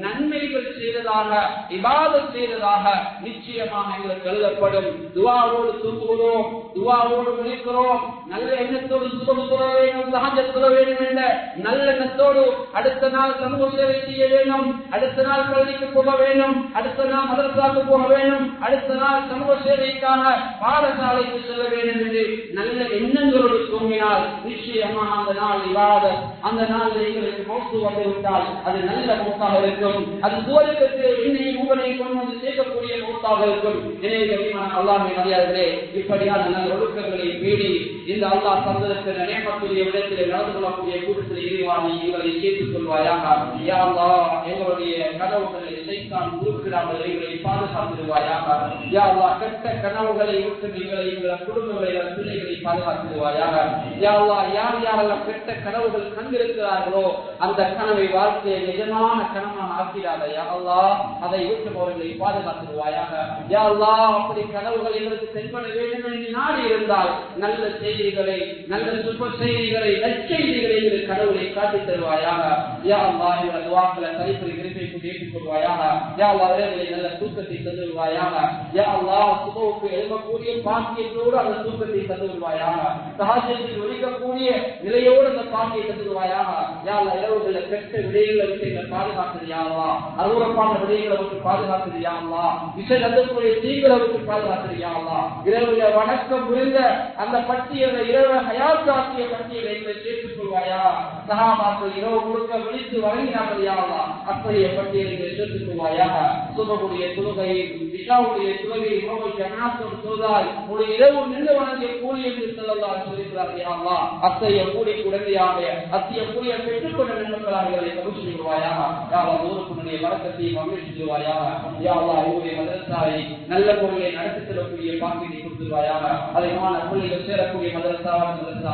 நன்மைகள் செய்ததாக, இபாதத் செய்ததாக நிச்சயமாக எங்களுக்கு எழுதப்படும். துஆவோடு தூங்குகிறோம், துஆவோடு விழிக்கிறோம், நல்ல எண்ணத்தோடு சுபம் சொல்ல வேண்டும், சஹஜத் சொல்ல வேண்டும் என்ற நல்ல எண்ணத்தோடு அடுத்த நாள் சமூக சேவை செய்ய வேண்டும், அடுத்த நாள் பள்ளிக்கு போக வேண்டும், அடுத்த நாள் மதரசாவுக்கு போக வேண்டும், அடுத்த நாள் சமூக சேவைக்கான பாடசாலைக்கு செல்ல வேண்டும் என்று நல்ல எண்ணங்களோடு தூங்கினால் நிச்சயமாக அந்த நாள் இபாதத், அந்த நாள் எங்களுக்கு மௌத்து வந்துவிட்டால் அது நல்ல மௌத்தாக இருக்கும். அது சுவர்க்கத்தை என்னையும் உங்களையும் கொண்டு வந்து சேர்க்கக்கூடிய மௌத்தாக இருக்கும். எனவே அல்லாஹ்வின் அடியார்களே, இப்படியான நல்ல ஒழுக்கங்களை பேணி இந்த அல்லாஹ் தந்திருக்கிற நேமத்துடைய விடத்திலே நடந்து கொள்ளக்கூடிய கூட்டத்தில் இறைவானை எங்களை சேர்த்துக் கொள்வாயாக. யா அல்லாஹ், எங்களுடைய கனவுகளை சைத்தான் குறுக்கிடாமல் எங்களை பாதுகாத்துடுவாயாக. யா அல்லாஹ், கெட்ட கனவுகளை விட்டு எங்களை, எங்கள் குடும்பங்களை, பிள்ளைகளை பாதுகாத்துடுவாயாக. யா அல்லாஹ், யார் யாரெல்லாம் கெட்ட கனவுகள் கண்டிருக்கிறார்களோ அந்த கனவை வாழ்க்கையை நிஜமான கனவாக ஆக்கிறாத. யா அல்லாஹ், அதை விட்டு அவர்களை பாதுகாத்துடுவாயாக. யா அல்லாஹ், அப்படி கனவுகள் எங்களுக்கு தென்பட வேண்டும் என்று நாடி இருந்தால் நல்ல செய்திகளை, நல்ல சுப செய்திகளை, நற்செய்திகளை எங்கள் கடவுளை காட்டித் தருவாயாக. யா அல்லாஹ், எங்கள் துஆக்களை தரிப்பை விருப்பை ஏற்றுக் கொள்வாயாக. யா அல்லாஹ், அவர்களை நல்ல தூக்கத்தை தந்துடுவாயாக. யா அல்லாஹ், சுபவுக்கு எழும்பக்கூடிய பாக்கியத்தோடு அந்த தூக்கத்தை தந்துடுவாயாக. தஹஜ்ஜுதில் ஒலிக்கக்கூடிய நிலையோடு அந்த பாக்கியை தந்துடுவாயாக. யா அல்லாஹ், இரவுகளில் கெட்ட விடயங்களை விட்டு எங்களை பாதுகாத்தது யா அல்லாஹ், அருவருப்பான விடயங்களை விட்டு பாதுகாத்தது யா அல்லாஹ், விஷய நடக்கக்கூடிய தீங்களை விட்டு பாதுகாத்தது யா அல்லாஹ், இரவுல வணக்கம் புரிந்த அந்த பட்டியலை, இரவு ஹயாத்தாக்கிய பட்டியலை எங்களை சேர்த்துக் கொள்வாயா. சஹாபாக்கள் இரவு முழுக்க விழித்து வழங்கினார்கள் யா அல்லாஹ், அப்படியே பட்டியலை சேர்த்துக் கொள்வாயாக. சுபகுடைய தொழுகை இஷாவுடைய தொழுகை நோவை ஜமாத்தோடு தொழுதால் ஒரு இரவு நின்று வணங்கிய கூலி என்று ஸல்லல்லாஹு அலைஹி வஸல்லம் யா அல்லாஹ் அத்தைய கூலி உடனடியாக அத்தைய கூலியை பெற்றுக்கொண்ட நன்மைகளாக எங்களை கபூல் செய்வாயாக. யா அல்லாஹ் ஊருக்குடைய வரக்கத்தை அமீர் செய்வாயாக. யா அல்லாஹ் ஊருடைய மதரசாவை நல்ல முறையை நடத்தி செல்லக்கூடிய பாக்கியத்தை கொடுத்துருவாயாக. அதிகமான பிள்ளைகள் சேரக்கூடிய மதரசா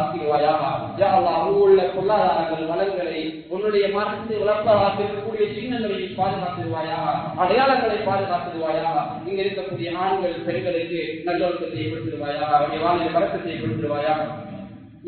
ஆக்கிடுவாயாக. யா அல்லாஹ் உள்ள பொருளாதாரங்கள் வளங்களை உன்னுடைய மாற்றத்தை வளர்ப்பதாக இருக்கக்கூடிய சின்னங்களை பாதுகாத்துருவாயாக. அடையாளங்களை பாதுகாத்துருவாயாக. இங்க இருக்கக்கூடிய ஆண்கள் பெண்களுக்கு நல்லொழுக்கத்தை கொடுத்துருவாயாக. அவருடைய வாழ்வில் வரக்கத்தை கொடுத்துருவாயாக.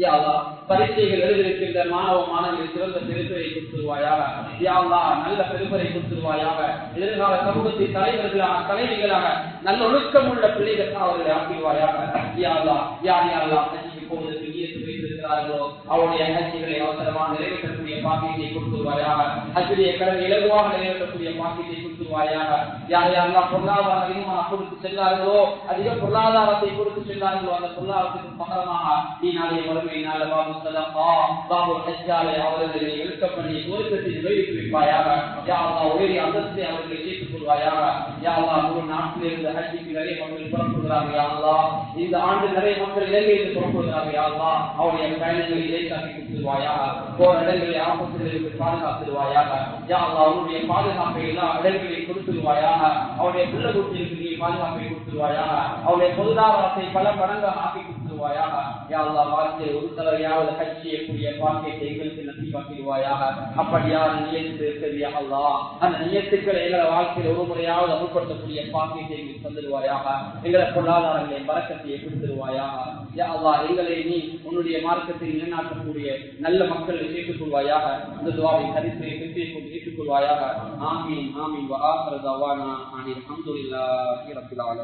யா அல்லாஹ் பரீட்சைகள் எழுதியிருக்கின்ற மாணவ மாணவர்கள் சிறந்த பெருப்பரை கொடுத்துருவாயாக. யா அல்லாஹ் நல்ல பெருப்பரை கொடுத்துருவாயாக. எதிர்கால சமூகத்தின் தலைவர்களாக தலைவிகளாக நல்ல ஒழுக்கம் உள்ள பிள்ளைகள் அவர்களை ஆக்கிடுவாயாக. யா அல்லாஹ் யார் யாரெல்லாம் போவதற்கு நியத்து வைத்திருக்கிறார்களோ அவருடைய ஹஜ்ஜிகளை அவசரமாக நிறைவேற்றக்கூடிய பாக்கியத்தை கொடுத்துருவாயாக. ஹஜ்ஜுடைய கடனை இலகுவாக நிறைவேற்றக்கூடிய பாக்கியத்தை கொடுத்துருவாயாக. யார் யாரெல்லாம் பொருளாதார அதிகமாக கொடுத்து சென்றார்களோ அதிக பொருளாதாரத்தை கொடுத்து சென்றார்களோ அந்த பொருளாதாரத்திற்கு பகரமாக நாளைய வறுமையினால பாபு சதகா பாபு ஹஜ்ஜாலை அவர்களை எழுக்க பண்ணி சுவர்க்கத்தை நிறைவேற்றி வைப்பாயாக. யா அல்லாஹ் உயரிய அந்தஸ்தை அவர்களை சேர்த்துக் கொள்வாயாக. யா அல்லாஹ் ஒரு நாட்டிலிருந்து ஹஜ்ஜுக்கு நிறைய மக்கள் புறப்படுகிறாங்க. யா அல்லாஹ் இந்த ஆண்டு நிறைய மக்கள் இலங்கையில் புறப்படுகிறாங்க. யா அல்லாஹ் அவருடைய பயணங்களை இலேசாக்கி கொடுத்துருவாயாக. போற இடங்களை ஆபத்துகளுக்கு பாதுகாத்துருவாயாக. யா அல்லாஹ் அவருடைய பாதுகாப்பை எல்லா இடங்களையும் கொடுத்துருவாயாக. அவருடைய பிள்ளை குட்டிகளுக்கு நீ பாதுகாப்பை கொடுத்துருவாயாக. அவருடைய பொருளாதாரத்தை பல மடங்காக ஆக்கி கொடுத்துருவாயாக. யா அல்லாஹ் வாழ்க்கையில் ஒரு தடவையாவது ஹஜ் செய்யக்கூடிய பாக்கியத்தை எங்களுக்கு நசீபாக்கிடுவாயாக. அப்படியான நியத்து இருக்கிறது. யா அல்லாஹ் அந்த நியத்துக்களை எங்களை வாழ்க்கையில் ஒரு முறையாவது அமுல்படுத்தக்கூடிய பாக்கியத்தை எங்களுக்கு தந்துடுவாயாக. எங்களை பொருளாதாரங்களை பறக்கத்தை கொடுத்துருவாயாக. யா அல்லாஹ் எங்களை நீ உன்னுடைய மார்க்கத்தை நிலைநாட்டக்கூடிய நல்ல மக்களை சேர்த்துக் கொள்வாயாக. அந்த துஆவை ஹதீஸை ஏற்றுக்கொள்வாயாக. ஆமீன் ஆமீன் வ ஆகிரு தஅவானா அனில் ஹம்துலில்லாஹி ரப்பில் ஆலமீன்.